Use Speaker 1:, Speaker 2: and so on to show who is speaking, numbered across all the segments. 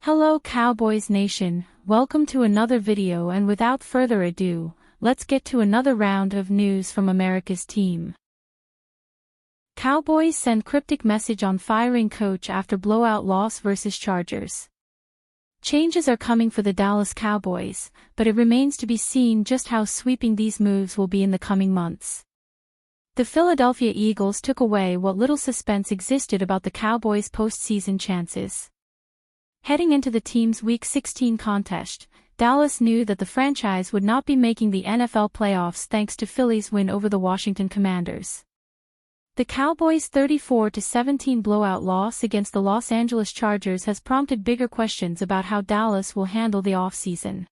Speaker 1: Hello Cowboys Nation, welcome to another video, and without further ado, let's get to another round of news from America's team. Cowboys send cryptic message on firing coach after blowout loss versus Chargers. Changes are coming for the Dallas Cowboys, but it remains to be seen just how sweeping these moves will be in the coming months. The Philadelphia Eagles took away what little suspense existed about the Cowboys' postseason chances. Heading into the team's Week 16 contest, Dallas knew that the franchise would not be making the NFL playoffs thanks to Philly's win over the Washington Commanders. The Cowboys' 34-17 blowout loss against the Los Angeles Chargers has prompted bigger questions about how Dallas will handle the offseason.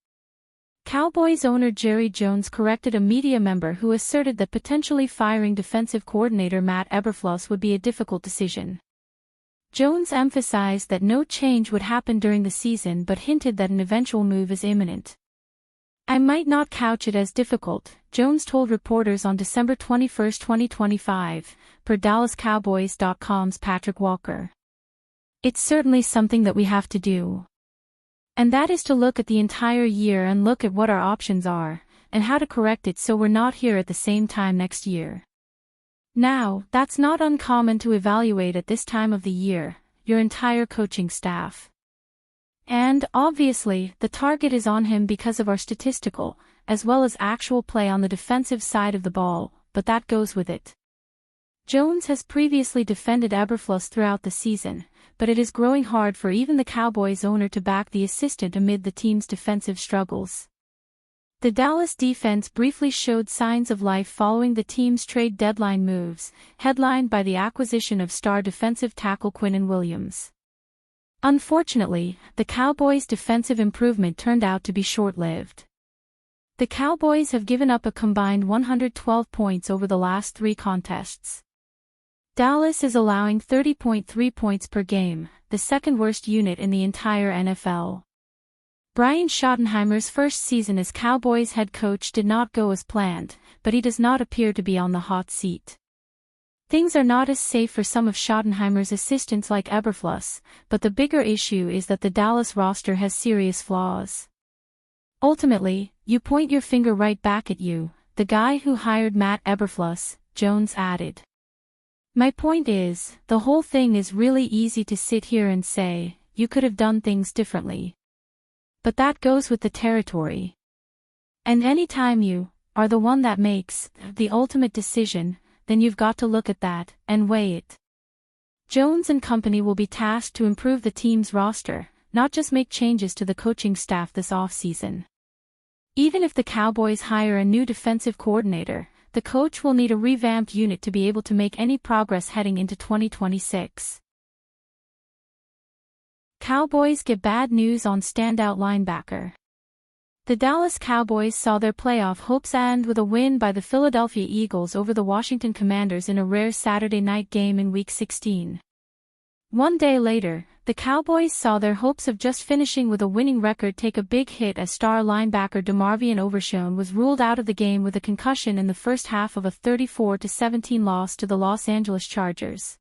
Speaker 1: Cowboys owner Jerry Jones corrected a media member who asserted that potentially firing defensive coordinator Matt Eberflus would be a difficult decision. Jones emphasized that no change would happen during the season but hinted that an eventual move is imminent. "I might not couch it as difficult," Jones told reporters on December 21, 2025, per DallasCowboys.com's Patrick Walker. "It's certainly something that we have to do. And that is to look at the entire year and look at what our options are, and how to correct it so we're not here at the same time next year. Now, that's not uncommon to evaluate at this time of the year, your entire coaching staff. And, obviously, the target is on him because of our statistical, as well as actual play on the defensive side of the ball, but that goes with it." Jones has previously defended Eberflus throughout the season, but it is growing hard for even the Cowboys owner to back the assistant amid the team's defensive struggles. The Dallas defense briefly showed signs of life following the team's trade deadline moves, headlined by the acquisition of star defensive tackle Quinnen Williams. Unfortunately, the Cowboys' defensive improvement turned out to be short-lived. The Cowboys have given up a combined 112 points over the last 3 contests. Dallas is allowing 30.3 points per game, the second-worst unit in the entire NFL. Brian Schottenheimer's first season as Cowboys head coach did not go as planned, but he does not appear to be on the hot seat. Things are not as safe for some of Schottenheimer's assistants like Eberflus, but the bigger issue is that the Dallas roster has serious flaws. "Ultimately, you point your finger right back at you, the guy who hired Matt Eberflus," Jones added. "My point is, the whole thing is really easy to sit here and say, you could have done things differently. But that goes with the territory. And anytime you are the one that makes the ultimate decision, then you've got to look at that and weigh it." Jones and company will be tasked to improve the team's roster, not just make changes to the coaching staff this offseason. Even if the Cowboys hire a new defensive coordinator, the coach will need a revamped unit to be able to make any progress heading into 2026. Cowboys get bad news on standout linebacker. The Dallas Cowboys saw their playoff hopes end with a win by the Philadelphia Eagles over the Washington Commanders in a rare Saturday night game in Week 16. One day later, the Cowboys saw their hopes of just finishing with a winning record take a big hit as star linebacker DeMarvion was ruled out of the game with a concussion in the first half of a 34-17 loss to the Los Angeles Chargers.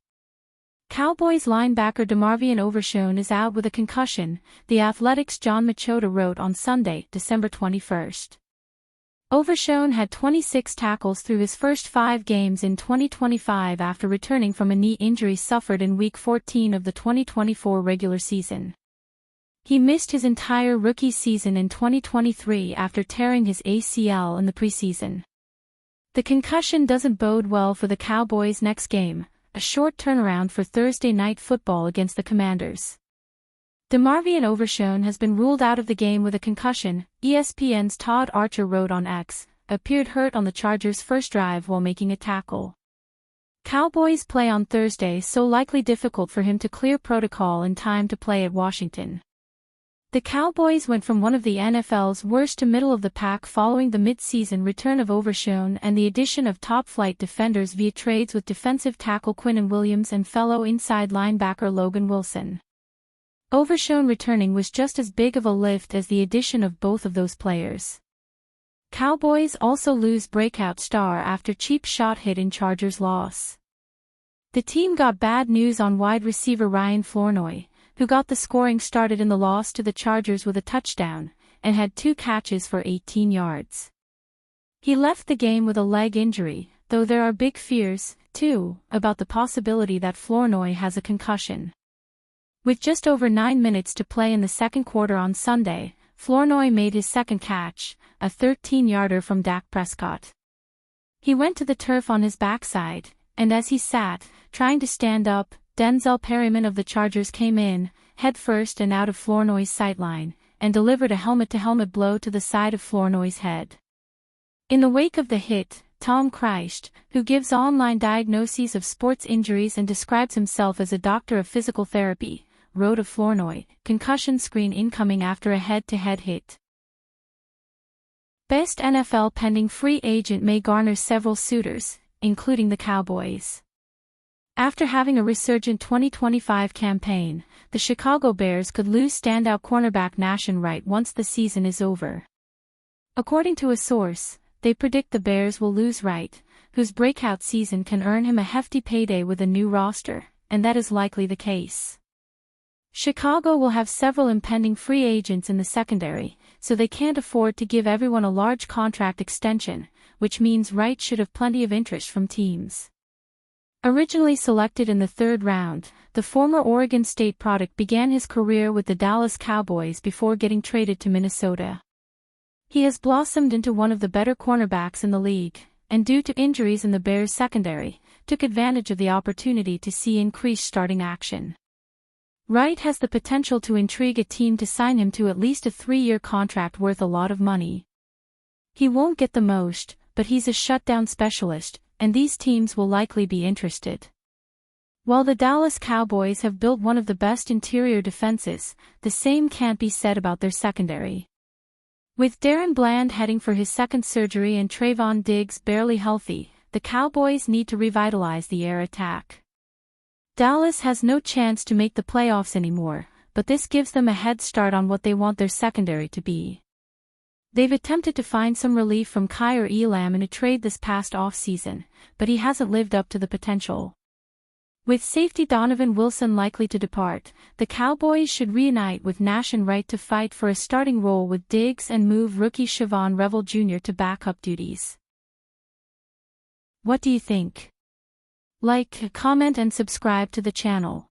Speaker 1: Cowboys linebacker DeMarvion is out with a concussion, The Athletic's John Machota wrote on Sunday, December 21. Overshown had 26 tackles through his first 5 games in 2025 after returning from a knee injury suffered in Week 14 of the 2024 regular season. He missed his entire rookie season in 2023 after tearing his ACL in the preseason. The concussion doesn't bode well for the Cowboys' next game, a short turnaround for Thursday Night Football against the Commanders. DeMarvion has been ruled out of the game with a concussion, ESPN's Todd Archer wrote on X, appeared hurt on the Chargers' first drive while making a tackle. Cowboys play on Thursday, so likely difficult for him to clear protocol in time to play at Washington. The Cowboys went from one of the NFL's worst to middle of the pack following the mid-season return of Overshown and the addition of top-flight defenders via trades with defensive tackle Quinnen Williams and fellow inside linebacker Logan Wilson. Overshown returning was just as big of a lift as the addition of both of those players. Cowboys also lose breakout star after cheap shot hit in Chargers loss. The team got bad news on wide receiver Ryan Flournoy, who got the scoring started in the loss to the Chargers with a touchdown, and had 2 catches for 18 yards. He left the game with a leg injury, though there are big fears, too, about the possibility that Flournoy has a concussion. With just over 9 minutes to play in the second quarter on Sunday, Flournoy made his second catch, a 13-yarder from Dak Prescott. He went to the turf on his backside, and as he sat, trying to stand up, Denzel Perryman of the Chargers came in, head first and out of Flournoy's sightline, and delivered a helmet-to-helmet blow to the side of Flournoy's head. In the wake of the hit, Tom Kreischt, who gives online diagnoses of sports injuries and describes himself as a doctor of physical therapy, wrote of Flournoy, concussion screen incoming after a head-to-head hit. Best NFL pending free agent may garner several suitors, including the Cowboys. After having a resurgent 2025 campaign, the Chicago Bears could lose standout cornerback Nahshon Wright once the season is over. According to a source, they predict the Bears will lose Wright, whose breakout season can earn him a hefty payday with a new roster, and that is likely the case. Chicago will have several impending free agents in the secondary, so they can't afford to give everyone a large contract extension, which means Wright should have plenty of interest from teams. Originally selected in the 3rd round, the former Oregon State product began his career with the Dallas Cowboys before getting traded to Minnesota. He has blossomed into one of the better cornerbacks in the league, and due to injuries in the Bears' secondary, took advantage of the opportunity to see increased starting action. Wright has the potential to intrigue a team to sign him to at least a 3-year contract worth a lot of money. He won't get the most, but he's a shutdown specialist, and these teams will likely be interested. While the Dallas Cowboys have built one of the best interior defenses, the same can't be said about their secondary. With Darren Bland heading for his second surgery and Trayvon Diggs barely healthy, the Cowboys need to revitalize the air attack. Dallas has no chance to make the playoffs anymore, but this gives them a head start on what they want their secondary to be. They've attempted to find some relief from Kaiir Elam in a trade this past offseason, but he hasn't lived up to the potential. With safety Donovan Wilson likely to depart, the Cowboys should reunite with Nahshon Wright to fight for a starting role with Diggs and move rookie Siobhan Revel Jr. to backup duties. What do you think? Like, comment and subscribe to the channel.